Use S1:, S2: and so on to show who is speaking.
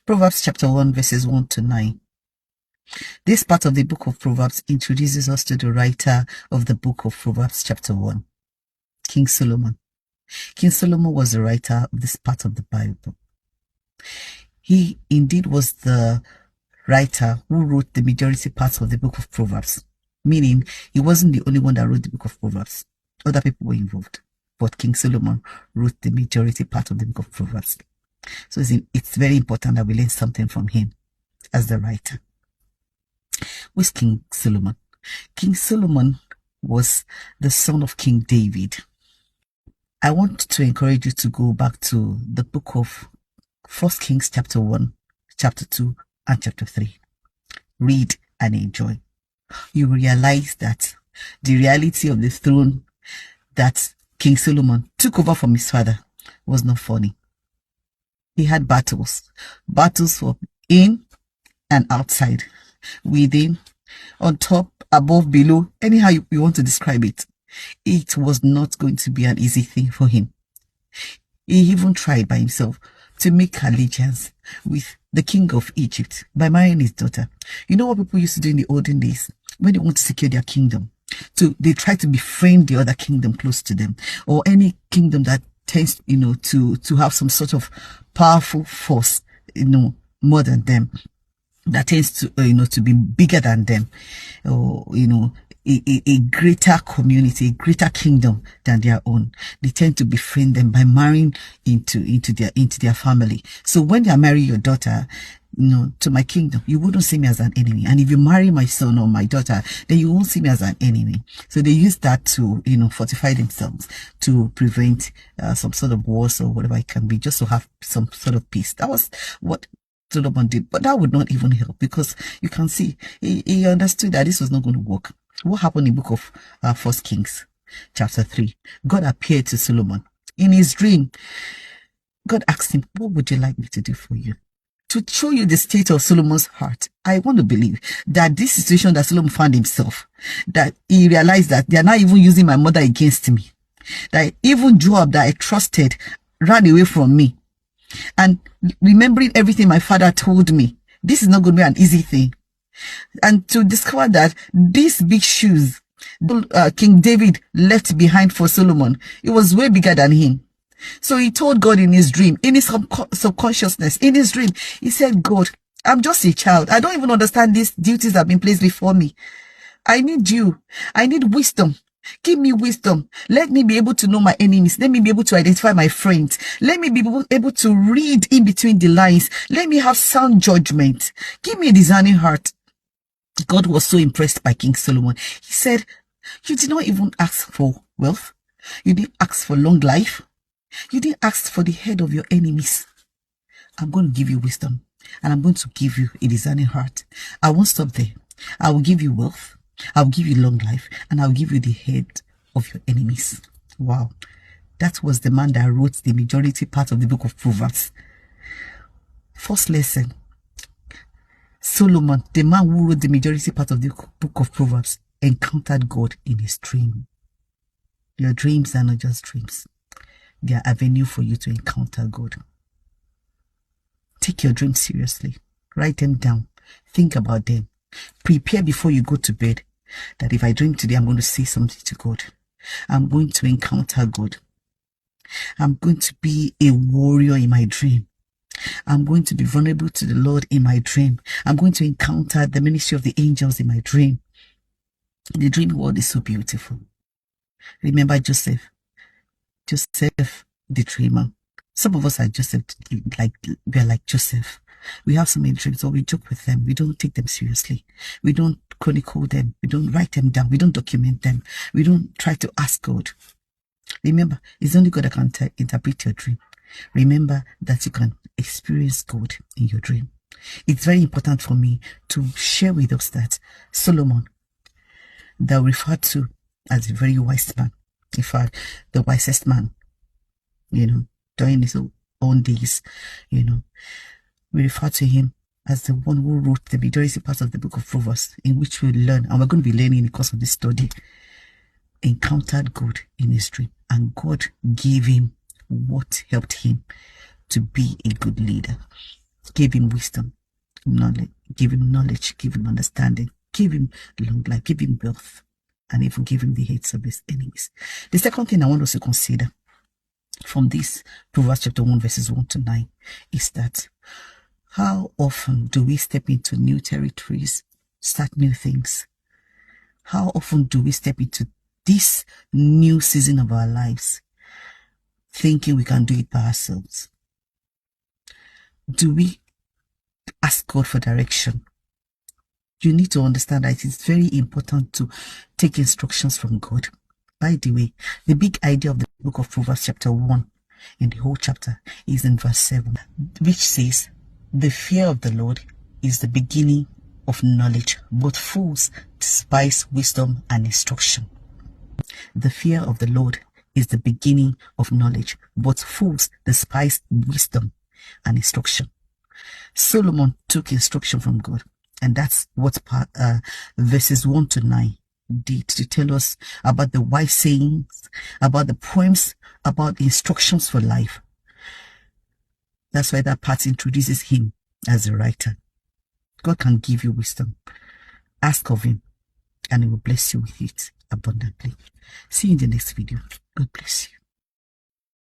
S1: Proverbs chapter 1 verses 1 to 9. This part of the book of Proverbs introduces us to the writer of the book of Proverbs chapter 1, King Solomon. King Solomon was the writer of this part of the Bible. He indeed was the writer who wrote the majority parts of the book of Proverbs, meaning he wasn't the only one that wrote the book of Proverbs. Other people were involved, but King Solomon wrote the majority part of the book of Proverbs. So it's very important that we learn something from him as the writer. Who's King Solomon? King Solomon was the son of King David. I want to encourage you to go back to the book of 1 Kings chapter 1, chapter 2, and chapter 3. Read and enjoy. You realize that the reality of the throne that King Solomon took over from his father was not funny. He had battles for in and outside, within, on top, above, below, anyhow you want to describe it. It was not going to be an easy thing for him. He even tried by himself to make allegiance with the king of Egypt by marrying his daughter. You know what people used to do in the olden days when they want to secure their kingdom? They try to befriend the other kingdom close to them, or any kingdom that tends, to have some sort of powerful force, more than them, that tends to be bigger than them, or, a greater community, a greater kingdom than their own. They tend to befriend them by marrying into their family. So when they marry your daughter, to my kingdom, you wouldn't see me as an enemy. And if you marry my son or my daughter, then you won't see me as an enemy. So they use that to, fortify themselves, to prevent some sort of wars or whatever it can be, just to have some sort of peace. That was what Solomon did. But that would not even help, because you can see, he understood that this was not going to work. What happened in the book of 1 Kings chapter 3? God appeared to Solomon in his dream. God asked him, what would you like me to do for you? To show you the state of Solomon's heart, I want to believe that this situation that Solomon found himself, that he realized that they are not even using my mother against me. That even Joab, that I trusted, ran away from me. And remembering everything my father told me, this is not going to be an easy thing. And to discover that these big shoes King David left behind for Solomon, it was way bigger than him. So he told God in his dream, in his subconsciousness, in his dream, he said, God, I'm just a child. I don't even understand these duties that have been placed before me. I need you. I need wisdom. Give me wisdom. Let me be able to know my enemies. Let me be able to identify my friends. Let me be able to read in between the lines. Let me have sound judgment. Give me a discerning heart. God was so impressed by King Solomon. He said, you did not even ask for wealth. You didn't ask for long life. You didn't ask for the head of your enemies. I'm going to give you wisdom, and I'm going to give you a discerning heart. I won't stop there. I will give you wealth. I will give you long life, and I will give you the head of your enemies. Wow. That was the man that wrote the majority part of the book of Proverbs. First lesson. Solomon, the man who wrote the majority part of the book of Proverbs, encountered God in his dream. Your dreams are not just dreams. They are avenue for you to encounter God. Take your dreams seriously. Write them down. Think about them. Prepare before you go to bed that if I dream today, I'm going to say something to God. I'm going to encounter God. I'm going to be a warrior in my dream. I'm going to be vulnerable to the Lord in my dream. I'm going to encounter the ministry of the angels in my dream. The dream world is so beautiful. Remember Joseph. Joseph, the dreamer. Some of us are Joseph, we are like Joseph. We have so many dreams, or we joke with them. We don't take them seriously. We don't chronicle them. We don't write them down. We don't document them. We don't try to ask God. Remember, it's only God that can interpret your dream. Remember that you can experience God in your dream. It's very important for me to share with us that Solomon, that we refer to as a very wise man, in fact, the wisest man, during his own days, we refer to him as the one who wrote the majority part of the book of Proverbs, in which we learn, and we're going to be learning in the course of this study, encountered God in his dream, and God gave him what helped him to be a good leader. Give him wisdom, knowledge, give him knowledge, give him understanding, give him long life, give him wealth, and even give him the hates of his enemies. The second thing I want us to consider from this Proverbs chapter 1 verses 1 to 9 is that how often do we step into new territories, start new things? How often do we step into this new season of our lives thinking we can do it by ourselves? Do we ask God for direction? You need to understand that it is very important to take instructions from God. By the way, the big idea of the book of Proverbs chapter 1 in the whole chapter is in verse 7, which says, "The fear of the Lord is the beginning of knowledge, but fools despise wisdom and instruction." The fear of the Lord is the beginning of knowledge, but fools despise wisdom and instruction. Solomon took instruction from God, and that's what verses 1 to 9 did, to tell us about the wise sayings, about the poems, about the instructions for life. That's why that part introduces him as a writer. God can give you wisdom. Ask of him, and he will bless you with it abundantly. See you in the next video. God bless you.